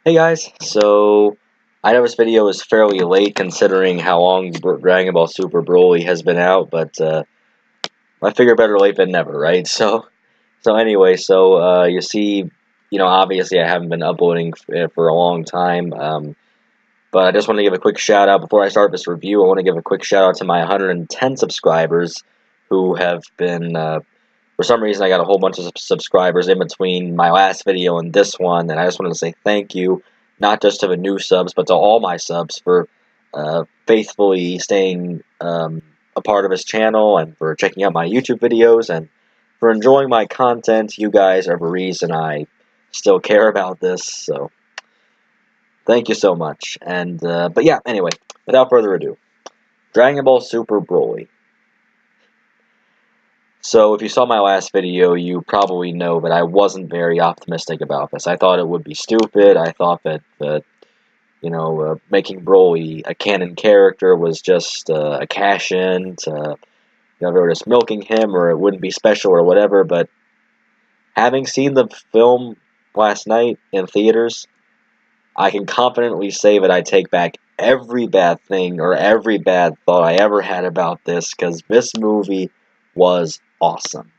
Hey guys, so I know this video is fairly late considering how long Dragon Ball Super Broly has been out, but I figure better late than never, right? So you see, obviously I haven't been uploading for a long time, but I just want to give a quick shout out before I start this review. I want to give a quick shout out to my 110 subscribers who have been, for some reason, I got a whole bunch of subscribers in between my last video and this one, and I just wanted to say thank you, not just to the new subs, but to all my subs for faithfully staying a part of this channel and for checking out my YouTube videos and for enjoying my content. You guys are the reason I still care about this, so thank you so much. But yeah, anyway, without further ado, Dragon Ball Super Broly. So if you saw my last video, you probably know that I wasn't very optimistic about this. I thought it would be stupid. I thought that making Broly a canon character was just a cash-in to, they were just milking him, or it wouldn't be special or whatever. But having seen the film last night in theaters, I can confidently say that I take back every bad thing or every bad thought I ever had about this, because this movie was awesome.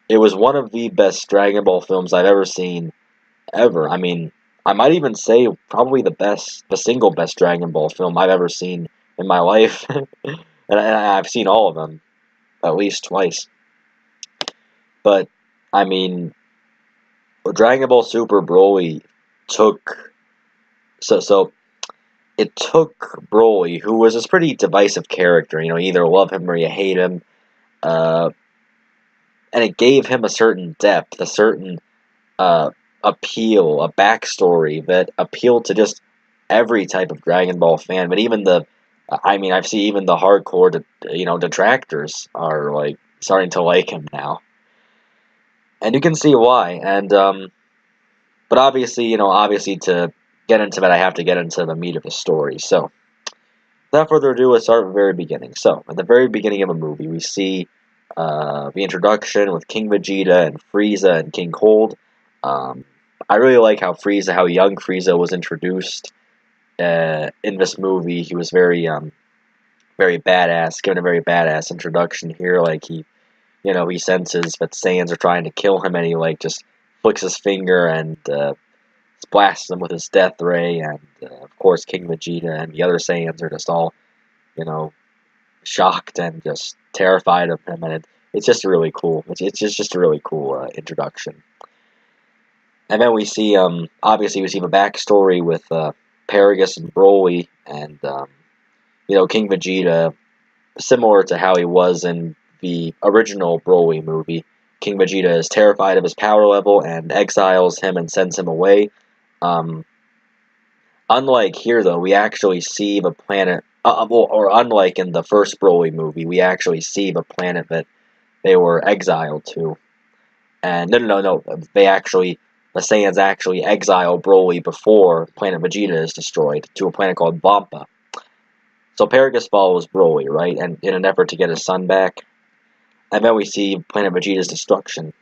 It was one of the best Dragon Ball films I've ever seen, ever. I mean, I might even say probably the single best Dragon Ball film I've ever seen in my life. And I've seen all of them, at least twice. But, I mean, Dragon Ball Super Broly took... So it took Broly, who was this pretty divisive character, you either love him or you hate him, and it gave him a certain depth, a certain appeal, a backstory that appealed to just every type of Dragon Ball fan. But even I've seen even the hardcore, detractors are like starting to like him now, and you can see why. But obviously to get into that, I have to get into the meat of the story. So, without further ado, let's start at the very beginning. So, at the very beginning of a movie, we see the introduction with King Vegeta and Frieza and King Cold. I really like how young Frieza was introduced in this movie. He was very badass, given a very badass introduction here. Like he senses that Saiyans are trying to kill him, and he just flicks his finger and blasts them with his death ray. And of course, King Vegeta and the other Saiyans are just all, you know, shocked and just terrified of him, and it's just really cool. It's just a really cool introduction. And then we see, obviously, we see the backstory with Paragus and Broly, and King Vegeta, similar to how he was in the original Broly movie. King Vegeta is terrified of his power level and exiles him and sends him away. Um, Unlike here, though, we actually see the planet, or unlike in the first Broly movie, we actually see the planet that they were exiled to. And no, the Saiyans actually exile Broly before Planet Vegeta is destroyed to a planet called Vampa. So Paragus follows Broly, right, and in an effort to get his son back. And then we see Planet Vegeta's destruction.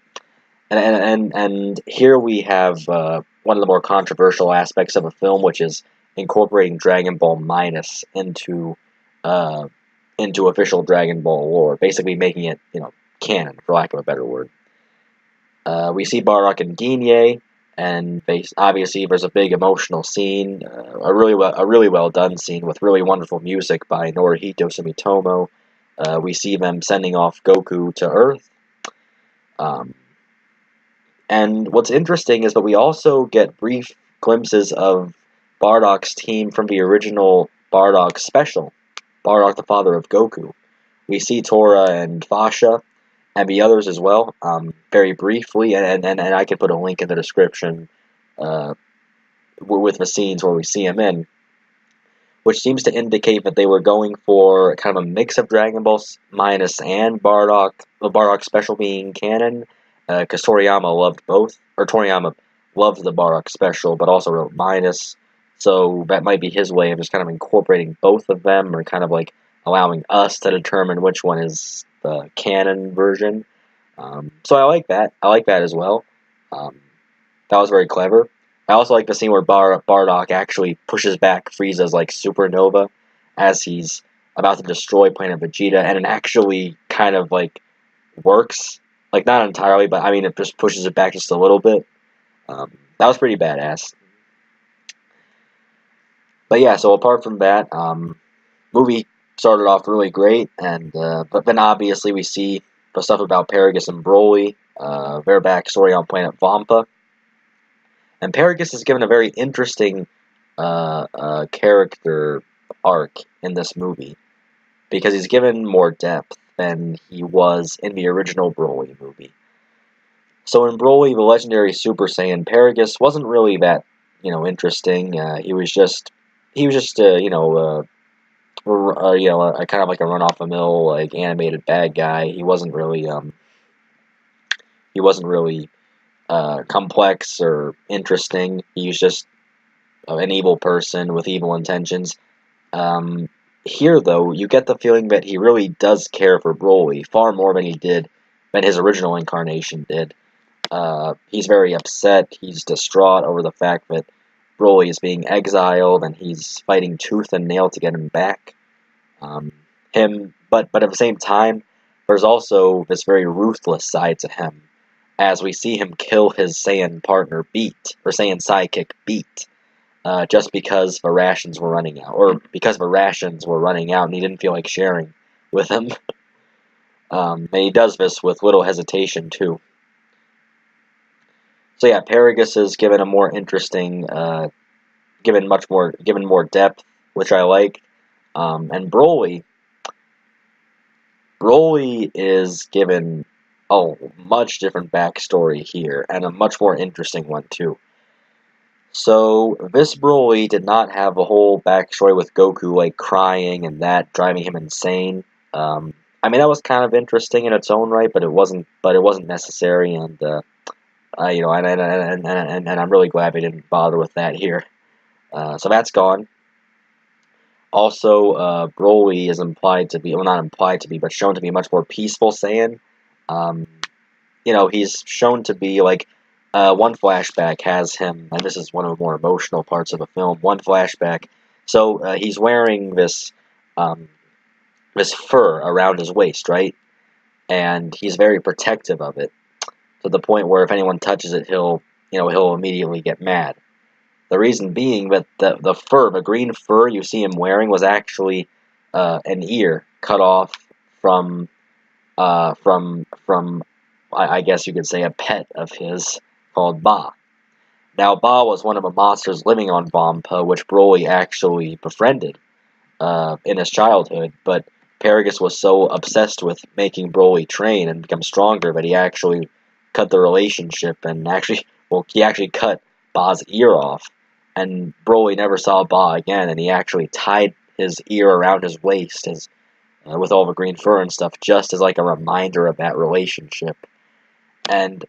And here we have one of the more controversial aspects of a film, which is incorporating Dragon Ball Minus into official Dragon Ball lore, basically making it, canon, for lack of a better word. We see Bardock and Ginye, and obviously there's a big emotional scene, a really well done scene with really wonderful music by Norihito Sumitomo. We see them sending off Goku to Earth. And what's interesting is that we also get brief glimpses of Bardock's team from the original Bardock special, Bardock the Father of Goku. We see Tora and Fasha, and the others as well, very briefly, and I can put a link in the description with the scenes where we see them in, which seems to indicate that they were going for kind of a mix of Dragon Ball Minus and Bardock, the Bardock special being canon, because Toriyama loved both, or Toriyama loved the Bardock special, but also wrote Minus, so that might be his way of just kind of incorporating both of them, or kind of like allowing us to determine which one is the canon version. So I like that. I like that as well. That was very clever. I also like the scene where Bardock actually pushes back Frieza's like supernova as he's about to destroy Planet Vegeta, and it actually kind of like works, like not entirely, but I mean it just pushes it back just a little bit. That was pretty badass. But yeah, so apart from that, movie started off really great, and but then obviously we see the stuff about Paragus and Broly, their backstory on planet Vampa, and Paragus is given a very interesting character arc in this movie because he's given more depth than he was in the original Broly movie. So in Broly, the legendary Super Saiyan, Paragus wasn't really that, interesting. He was just a kind of like a run-off-the-mill, like animated bad guy. He wasn't really complex or interesting. He was just an evil person with evil intentions. Um, Here, though, you get the feeling that he really does care for Broly far more than his original incarnation did. He's very upset. He's distraught over the fact that Broly is being exiled, and he's fighting tooth and nail to get him back. But at the same time, there's also this very ruthless side to him, as we see him kill his Saiyan partner Beat, or Saiyan sidekick Beat, just because the rations were running out, or because the rations were running out, and he didn't feel like sharing with him. And he does this with little hesitation too. So yeah, Paragus is given a more interesting, given more depth, which I like. And Broly is given a much different backstory here, and a much more interesting one too. So this Broly did not have a whole backstory with Goku like crying and that driving him insane. I mean that was kind of interesting in its own right, but it wasn't. But it wasn't necessary, and and I'm really glad they didn't bother with that here. So that's gone. Also, Broly is implied to be, well, not implied to be, but shown to be a much more peaceful Saiyan. Um, he's shown to be like, one flashback has him, and this is one of the more emotional parts of the film. One flashback, so he's wearing um, this fur around his waist, right? And he's very protective of it, to the point where if anyone touches it, he'll immediately get mad. The reason being that the green fur you see him wearing was actually an ear cut off from I guess you could say a pet of his called Ba. Now Ba was one of the monsters living on Vampa, which Broly actually befriended in his childhood, but Paragus was so obsessed with making Broly train and become stronger that he actually cut the relationship, and he actually cut Ba's ear off, and Broly never saw Ba again, and he actually tied his ear around his waist with all the green fur and stuff, just as like a reminder of that relationship. And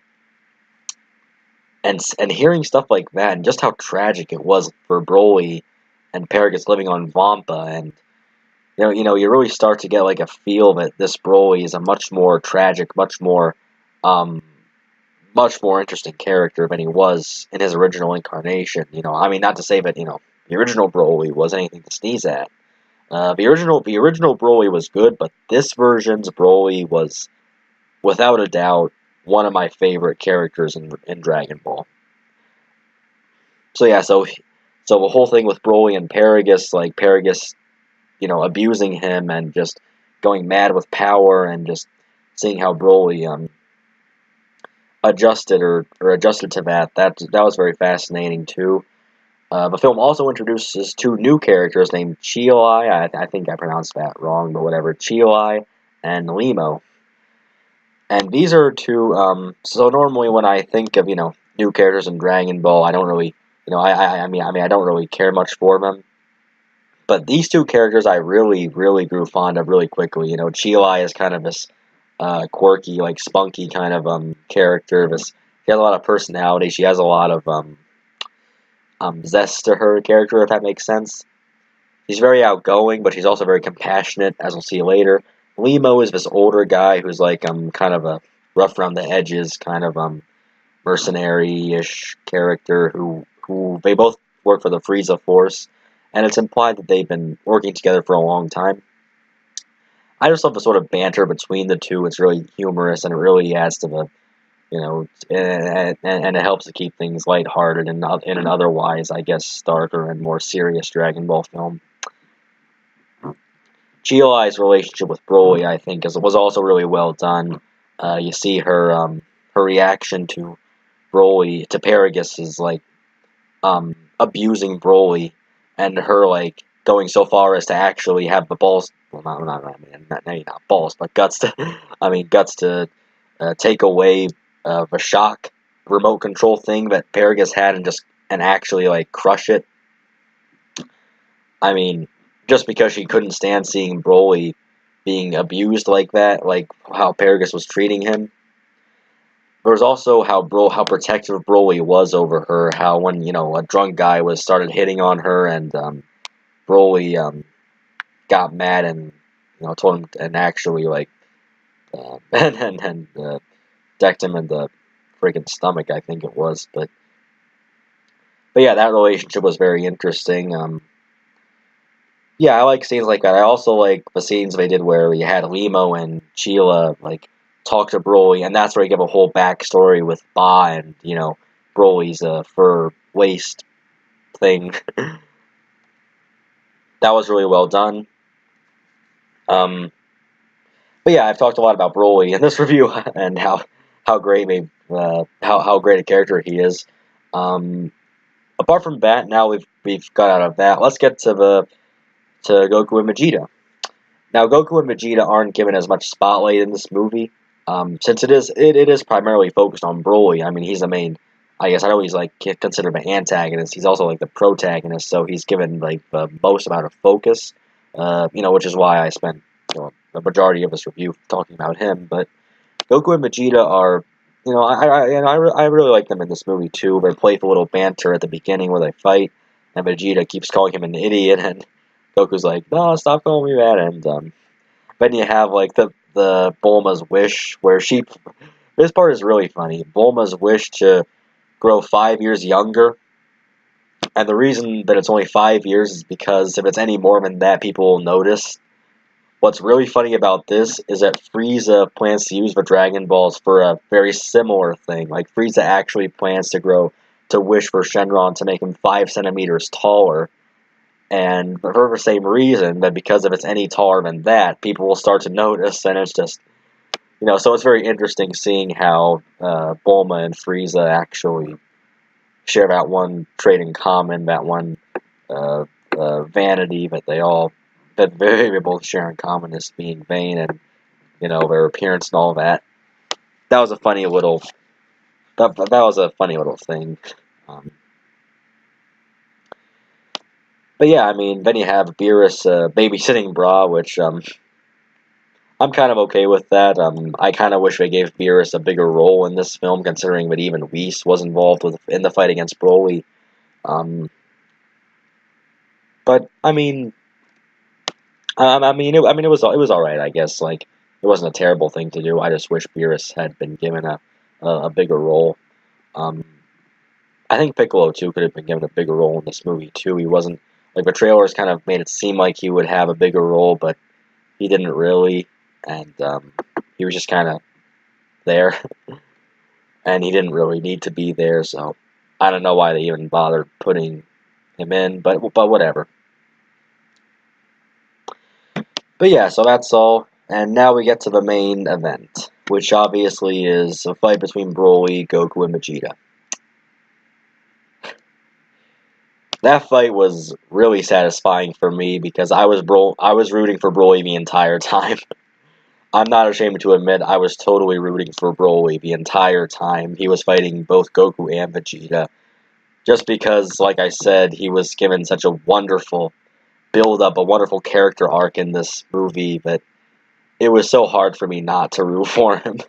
and hearing stuff like that, and just how tragic it was for Broly and Paragus living on Vampa, and you really start to get like a feel that this Broly is a much more tragic, um, much more interesting character than he was in his original incarnation. I mean, not to say that the original Broly was anything to sneeze at. The original Broly was good, but this version's Broly was, without a doubt, one of my favorite characters in Dragon Ball. So yeah, so the whole thing with Broly and Paragus, like Paragus, abusing him and just going mad with power, and just seeing how Broly adjusted to that was very fascinating too. The film also introduces two new characters named Chiolai. I think I pronounced that wrong, but whatever. Chiolai and Lemo. And these are two. So normally when I think of new characters in Dragon Ball, I don't really I don't really care much for them. But these two characters I really, really grew fond of really quickly. Chiolai is kind of this quirky, like spunky kind of character. She has a lot of personality. She has a lot of zest to her character, if that makes sense. She's very outgoing, but she's also very compassionate, as we'll see later. Lemo is this older guy who's like kind of a rough around the edges, kind of mercenary-ish character who they both work for the Frieza Force, and it's implied that they've been working together for a long time. I just love the sort of banter between the two. It's really humorous, and it really adds to the, and it helps to keep things lighthearted in an otherwise, I guess, darker and more serious Dragon Ball film. Chi-Li's relationship with Broly, I think, was also really well done. You see her reaction to Broly, to Paragus, is like abusing Broly, and her like going so far as to actually have the balls. Well, not balls, but guts to. I mean, guts to take away the shock remote control thing that Paragus had, and actually like crush it. I mean, just because she couldn't stand seeing Broly being abused like that, like how Paragus was treating him. There was also how protective Broly was over her. How when a drunk guy started hitting on her, and Broly got mad and told him, and actually like and decked him in the freaking stomach, I think it was. But yeah, that relationship was very interesting. Yeah, I like scenes like that. I also like the scenes they did where you had Limo and Sheila like talk to Broly, and that's where you give a whole backstory with Ba and Broly's fur waist thing. That was really well done. But yeah, I've talked a lot about Broly in this review and how great how great a character he is. Apart from that, now we've got out of that. Let's get to Goku and Vegeta. Now, Goku and Vegeta aren't given as much spotlight in this movie, since it is primarily focused on Broly. I mean, he's the main. I guess I know he's like considered an antagonist. He's also like the protagonist, so he's given like the most amount of focus. Which is why I spent the majority of this review talking about him. But Goku and Vegeta are, I really like them in this movie too. They playful little banter at the beginning where they fight, and Vegeta keeps calling him an idiot, and Goku's like, "No, stop calling me that." And then you have like the Bulma's wish, where this part is really funny. Bulma's wish to grow 5 years younger, and the reason that it's only 5 years is because if it's any more than that, people will notice. What's really funny about this is that Frieza plans to use the Dragon Balls for a very similar thing. Like, Frieza actually plans to wish for Shenron to make him 5 centimeters taller. And for the same reason, that because if it's any taller than that, people will start to notice, and it's just, so it's very interesting seeing how Bulma and Frieza actually share that one trait in common, that one vanity that they both share in common, is being vain and, their appearance and all that. That was a funny little, that was a funny little thing. But yeah, I mean, then you have Beerus babysitting Bra, which I'm kind of okay with that. I kind of wish they gave Beerus a bigger role in this film, considering that even Whis was involved in the fight against Broly. But I mean, it was all right, I guess. Like, it wasn't a terrible thing to do. I just wish Beerus had been given a bigger role. I think Piccolo too could have been given a bigger role in this movie too. He wasn't, like, the trailers kind of made it seem like he would have a bigger role, but he didn't really, and he was just kind of there, and he didn't really need to be there. So I don't know why they even bothered putting him in, but whatever. But yeah, so that's all, and now we get to the main event, which obviously is a fight between Broly, Goku, and Vegeta. That fight was really satisfying for me because I was rooting for Broly the entire time. I'm not ashamed to admit I was totally rooting for Broly the entire time. He was fighting both Goku and Vegeta, just because, like I said, he was given such a wonderful build-up, a wonderful character arc in this movie that it was so hard for me not to root for him.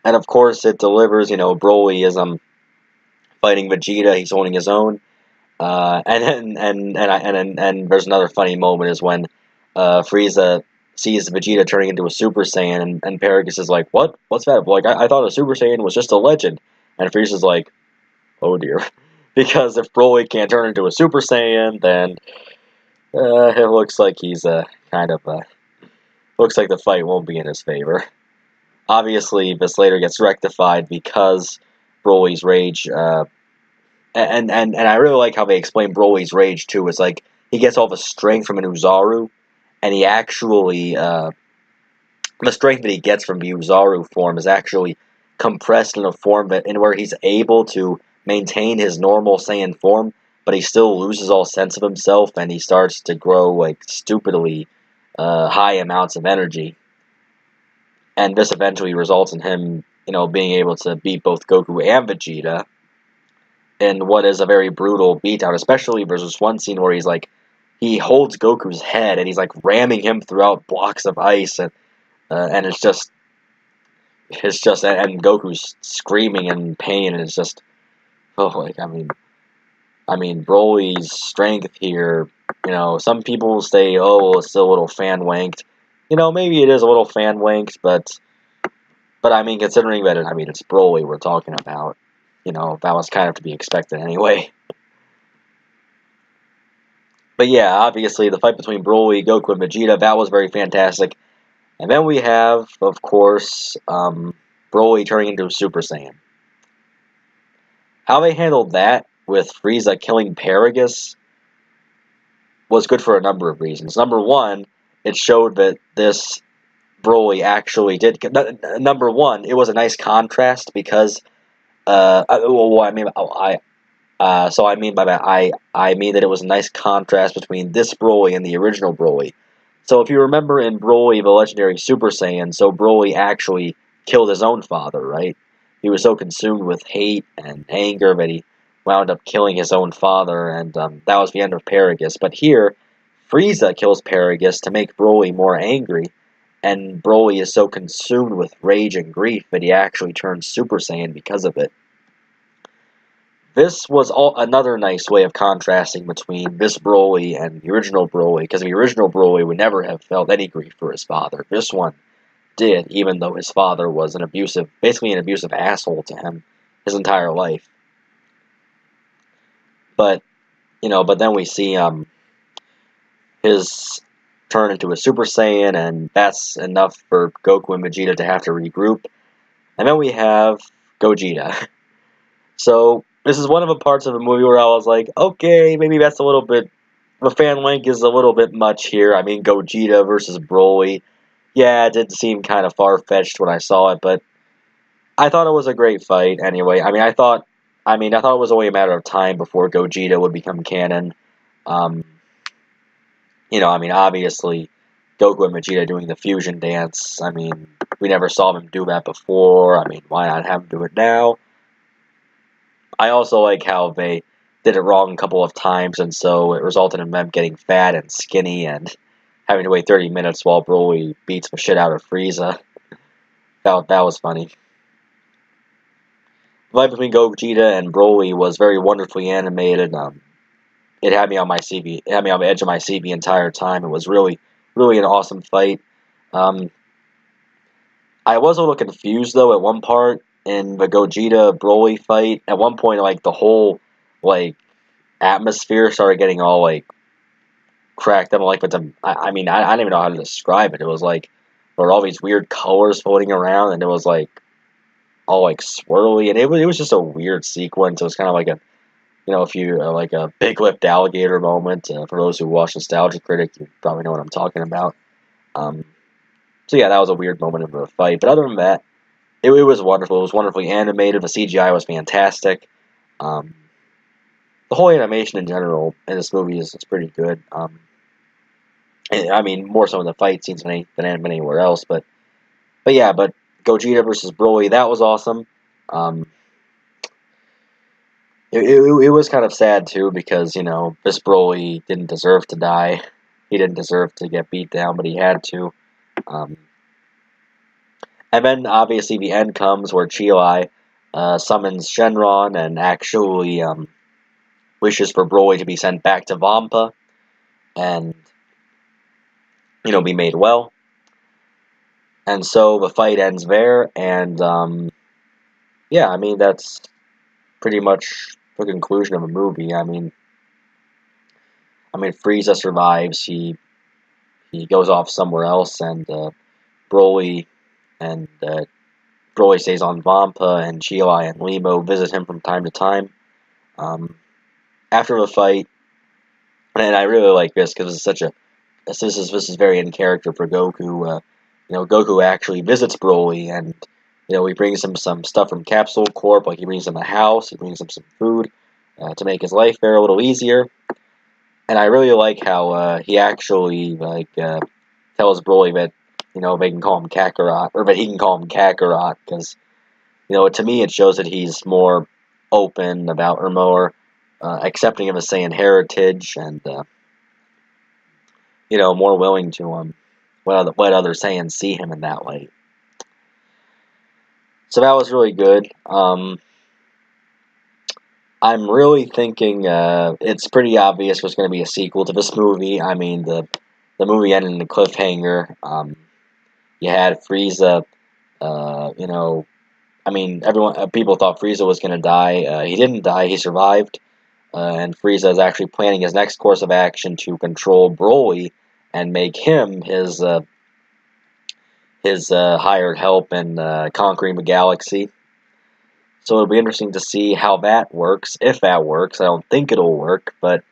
And of course, it delivers. Broly is fighting Vegeta. He's holding his own. And there's another funny moment is when Frieza sees Vegeta turning into a Super Saiyan, and Paragus is like, "What? What's that?" Like, I thought a Super Saiyan was just a legend. And Frieza's like, "Oh dear." because if Broly can't turn into a Super Saiyan, then it looks like he's looks like the fight won't be in his favor. Obviously, this later gets rectified because Broly's rage, and I really like how they explain Broly's rage too. It's like he gets all the strength from an Uzaru, and he actually, the strength that he gets from the Uzaru form is actually compressed in a form in where he's able to maintain his normal Saiyan form, but he still loses all sense of himself, and he starts to grow like stupidly high amounts of energy. And this eventually results in him, being able to beat both Goku and Vegeta in what is a very brutal beatdown. Especially there's this one scene where he holds Goku's head and he's like ramming him throughout blocks of ice, and it's just and Goku's screaming in pain, and it's just I mean Broly's strength here. Some people say, oh, well, it's still a little fan wanked. Maybe it is a little fan wanked, but I mean, considering that it's Broly we're talking about, that was kind of to be expected anyway. But yeah, obviously the fight between Broly, Goku, and Vegeta, that was very fantastic. And then we have, of course, Broly turning into a Super Saiyan. How they handled that with Frieza killing Paragus was good for a number of reasons. Number one, it showed that this Broly actually did. Number one, it was a nice contrast because, I mean by that, I mean that it was a nice contrast between this Broly and the original Broly. So if you remember in Broly, the legendary Super Saiyan, so Broly actually killed his own father, right? He was so consumed with hate and anger that he wound up killing his own father, and that was the end of Paragus. But here, Frieza kills Paragus to make Broly more angry, and Broly is so consumed with rage and grief that he actually turns Super Saiyan because of it. This was another nice way of contrasting between this Broly and the original Broly, because the original Broly would never have felt any grief for his father. This one did, even though his father was basically an abusive asshole to him his entire life. But, but then we see his turn into a Super Saiyan, and that's enough for Goku and Vegeta to have to regroup. And then we have Gogeta. So, this is one of the parts of the movie where I was like, okay, maybe that's a little bit, the fan link is a little bit much here. I mean, Gogeta versus Broly. Yeah, it did seem kind of far-fetched when I saw it, but I thought it was a great fight anyway. I thought it was only a matter of time before Gogeta would become canon. Obviously, Goku and Vegeta doing the fusion dance. We never saw them do that before. Why not have them do it now? I also like how they did it wrong a couple of times, and so it resulted in them getting fat and skinny and having to wait 30 minutes while Broly beats the shit out of Frieza. That was funny. The fight between Gogeta and Broly was very wonderfully animated. It had me on my CV. It had me on the edge of my seat the entire time. It was really, really an awesome fight. I was a little confused though at one part in the Gogeta Broly fight. At one point, the whole atmosphere started getting all cracked up. I don't even know how to describe it. It was there were all these weird colors floating around, and it was all swirly, and it was just a weird sequence. It was kind of like a a big lipped alligator moment. For those who watch Nostalgia Critic, you probably know what I'm talking about. So yeah, that was a weird moment of the fight. But other than that, it was wonderful. It was wonderfully animated. The CGI was fantastic. The whole animation in general in this movie is pretty good. More so in the fight scenes than anywhere else. But Gogeta versus Broly, that was awesome. It was kind of sad too because this Broly didn't deserve to die. He didn't deserve to get beat down, but he had to. And then obviously the end comes where Chi-Lai summons Shenron and actually wishes for Broly to be sent back to Vampa and be made well. And so the fight ends there, and yeah, that's pretty much the conclusion of a movie. I mean, Frieza survives. He goes off somewhere else, and Broly and Broly stays on Vampa, and Cheelai and Limo visit him from time to time. After the fight, and I really like this because it's such a this is very in character for Goku. Goku actually visits Broly, and he brings him some stuff from Capsule Corp. Like he brings him a house, he brings him some food to make his life there a little easier. And I really like how he actually tells Broly that they can call him Kakarot, or that he can call him Kakarot, because to me it shows that he's more open about, or more accepting of his Saiyan heritage, and more willing to let other Saiyans see him in that light. So that was really good. I'm really thinking it's pretty obvious there's going to be a sequel to this movie. I mean, the movie ended in a cliffhanger. You had Frieza. People thought Frieza was going to die. He didn't die. He survived. And Frieza is actually planning his next course of action to control Broly and make him his hired help in conquering the galaxy. So it'll be interesting to see how that works, if that works. I don't think it'll work, but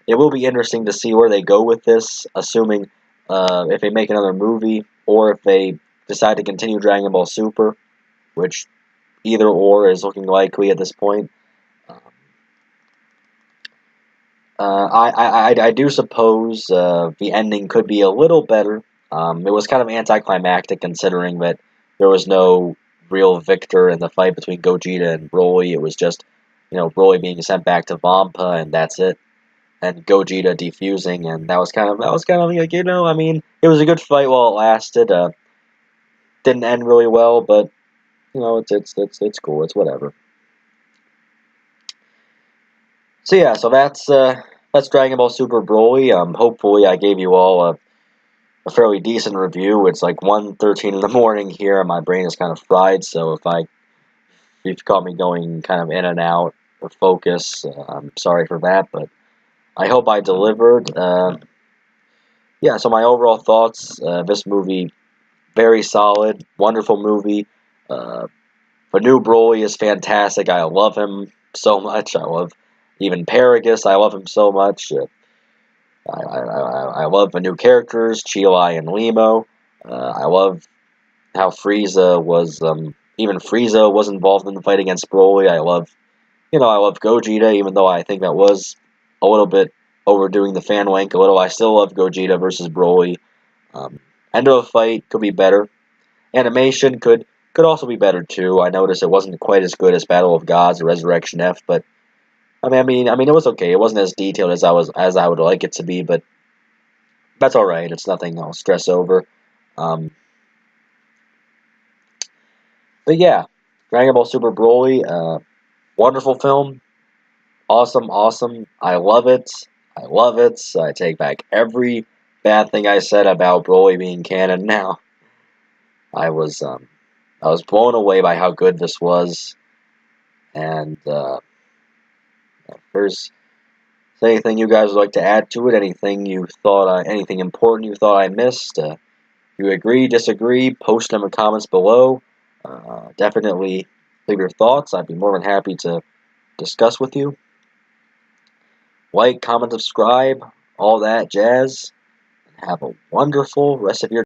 it will be interesting to see where they go with this, assuming if they make another movie, or if they decide to continue Dragon Ball Super, which either or is looking likely at this point. I do suppose the ending could be a little better. It was kind of anticlimactic considering that there was no real victor in the fight between Gogeta and Broly. It was just, Broly being sent back to Vampa, and that's it. And Gogeta defusing, and that was kind of like, it was a good fight while it lasted. Didn't end really well, but it's cool. It's whatever. So yeah, so that's Dragon Ball Super Broly. Hopefully I gave you all a fairly decent review. It's like 1:13 in the morning here, and my brain is kind of fried. So if you've caught me going kind of in and out of focus, I'm sorry for that. But I hope I delivered. Yeah. So my overall thoughts: this movie, very solid, wonderful movie. The new Broly is fantastic. I love him so much. I love even Paragus. I love him so much. I love the new characters, Cheelai and Limo. I love how Frieza was, even Frieza was involved in the fight against Broly. I love Gogeta, even though I think that was a little bit overdoing the fan wank a little. I still love Gogeta versus Broly. End of the fight could be better. Animation could also be better too. I noticed it wasn't quite as good as Battle of Gods or Resurrection F, but I mean, it was okay. It wasn't as detailed as I would like it to be, but that's all right. It's nothing I'll stress over. But yeah, Dragon Ball Super Broly, wonderful film, awesome, awesome. I love it. I love it. I take back every bad thing I said about Broly being canon. Now, I was blown away by how good this was, and if there's anything you guys would like to add to it, anything important you thought I missed, if you agree, disagree, post them in the comments below. Definitely leave your thoughts. I'd be more than happy to discuss with you. Like, comment, subscribe, all that jazz. Have a wonderful rest of your